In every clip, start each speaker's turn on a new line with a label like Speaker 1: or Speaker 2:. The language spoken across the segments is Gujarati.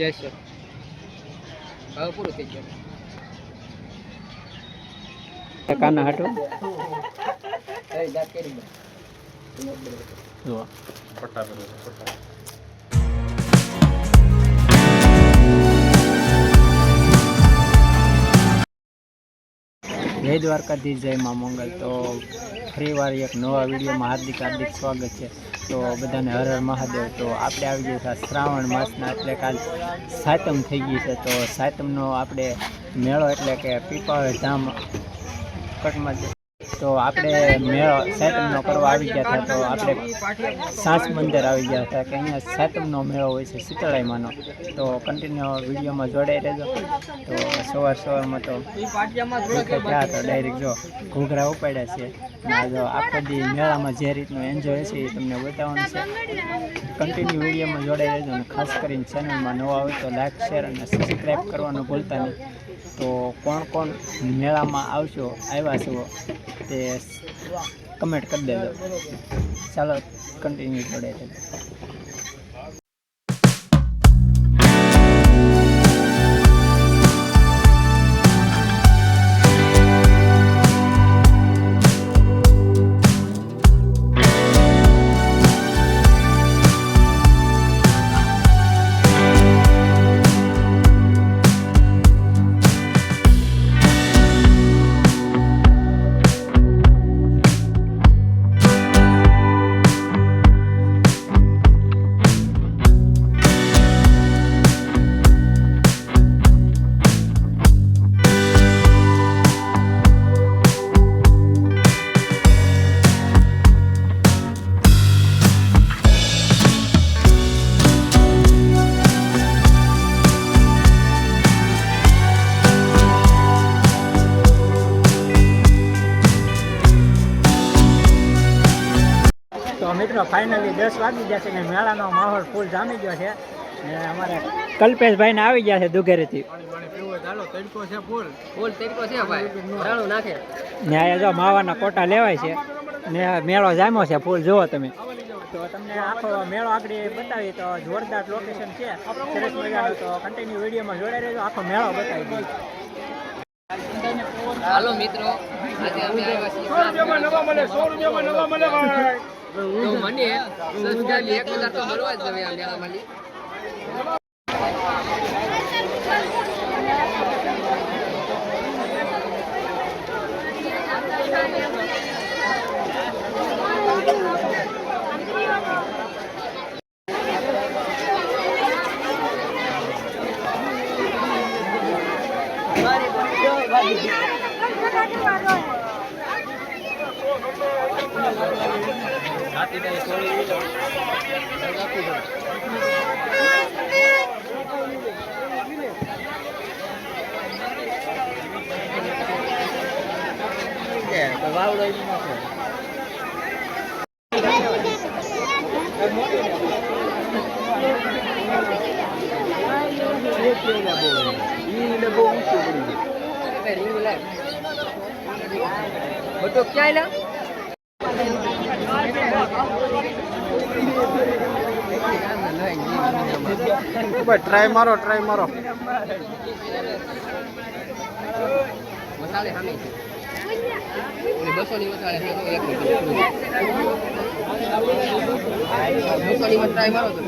Speaker 1: 83 હવે પૂરું થઈ ગયું કાના હાટો એ દાત કરી દો જો પટ્ટા કરો પટ્ટા જય દ્વારકાધીશ જય મા મંગલ। તો ફરીવાર એક નવા વિડીયોમાં હાર્દિક સ્વાગત છે। તો બધાને હર હર મહાદેવ। તો આપણે આવી ગયા હતા શ્રાવણ માસના એટલે કાલ સાતમ થઈ ગઈ છે। તો સાતમનો આપણે મેળો એટલે કે પીપાળ ધામ કટમાં તો આપણે મેળો સાતમનો કરવા આવી ગયા હતા। તો આપણે સાસ મંદિર આવી ગયા હતા કે અહીંયા સાતમનો મેળો હોય છે શીતળાઈમાંનો। તો કન્ટિન્યુ વિડીયોમાં જોડાઈ રહેજો। તો સવારમાં તો ગયા તો ડાયરેક્ટ જો ઘૂઘરા ઉપાડ્યા છે અને જો આખો દી મેળામાં જે રીતનું એન્જોય છે એ તમને બતાવવાનું છે। કન્ટિન્યુ વિડીયોમાં જોડાઈ રહેજો અને ખાસ કરીને ચેનલમાં નવા હોય તો લાઈક શેર અને સબસ્ક્રાઈબ કરવાનું ભૂલતા નહીં। તો કોણ મેળામાં આવ્યા છો તે કમેન્ટ કરી દેજો। ચાલો કન્ટિન્યુ જોડાઈ રહેજો। મિત્રો ફાઇનલી 10 વાગી ગયા છે ને મેળાનો માહોલ ફૂલ જામી ગયો છે ને અમારે કલ્પેશભાઈ ને આવી ગયા છે દુઘેરેથી ને આ જો માવાના કોટા લેવાય છે ને મેળો જામ્યો છે ફૂલ જુઓ તમે। તો તમને આખો મેળો આગળ બતાવી તો જોરદાર લોકેશન છે સરસ મજાનું। તો કન્ટિન્યુ વિડીયોમાં જોડાઈ રહેજો આખો મેળો બતાવી દઈએ। હાલો મિત્રો આજે અમે આવ્યા છીએ 100 રૂપિયામાં તો મને 1000 તો મળવા જ જવે આ મેળામાં तो क्या है ट्राई मारो मसाले हमें 200 ની મસાલે છે તો 1 200 ની ટ્રાય મારો તો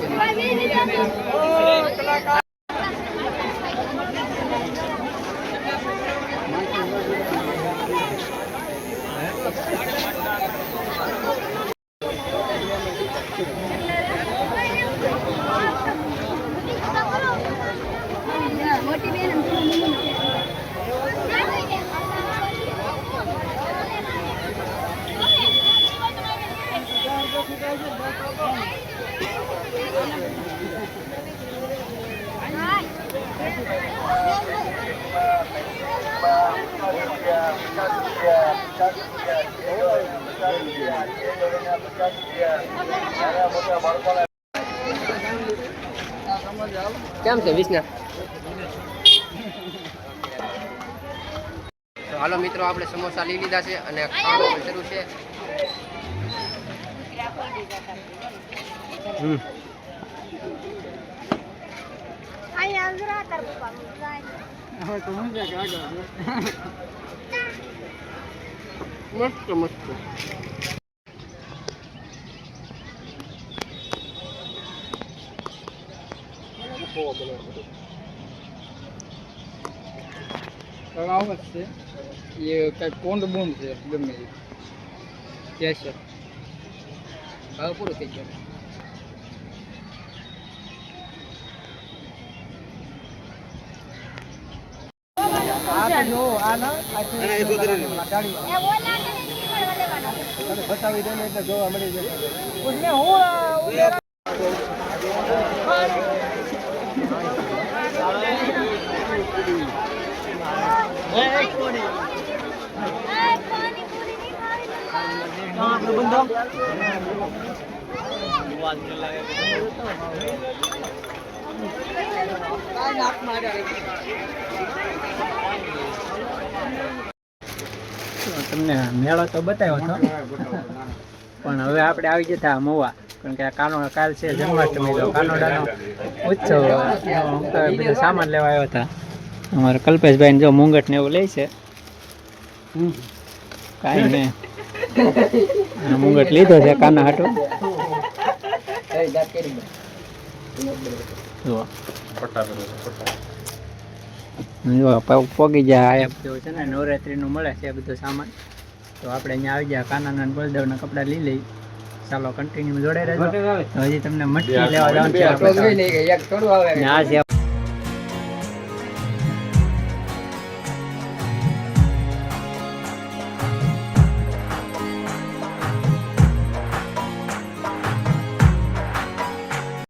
Speaker 1: કેમ છે વિષ્ણા? તો હાલો મિત્રો આપણે સમોસા લઈ લીધા છે અને ખાવાનું શરૂ છે।
Speaker 2: મસ્ત મસ્ત તળાવ જ છે એ કઈ કોન્ડ બોન્ડ છે ગમે એ કે છે હવે પૂરું થઈ ગયું બતાવી દે એટલે જોવા મળી જાય
Speaker 1: તમને મેળો તો બતાવ્યો હતો પણ હવે આપણે આવી જતા મહુવા કારણ કે કાલ છે જન્માષ્ટમી તો કાનોડાનો ઉત્સવ બધો સામાન લેવા આવ્યા હતા અમારા કલ્પેશભાઈ જો મુંગટ ને એવું લે છે કાંઈ નહીં મુંગટ લીધો છે કાના હાટું પોગી જાય બધું છે ને નવરાત્રીનું મળે છે બધું સામાન તો આપણે અહીંયા આવી ગયા કાનાના બળદેવના કપડાં લઈ લઈ ચાલો કન્ટિન્યુ જોડે રહેજો હજી તમને મટકી લેવા જવાનું છે આ છે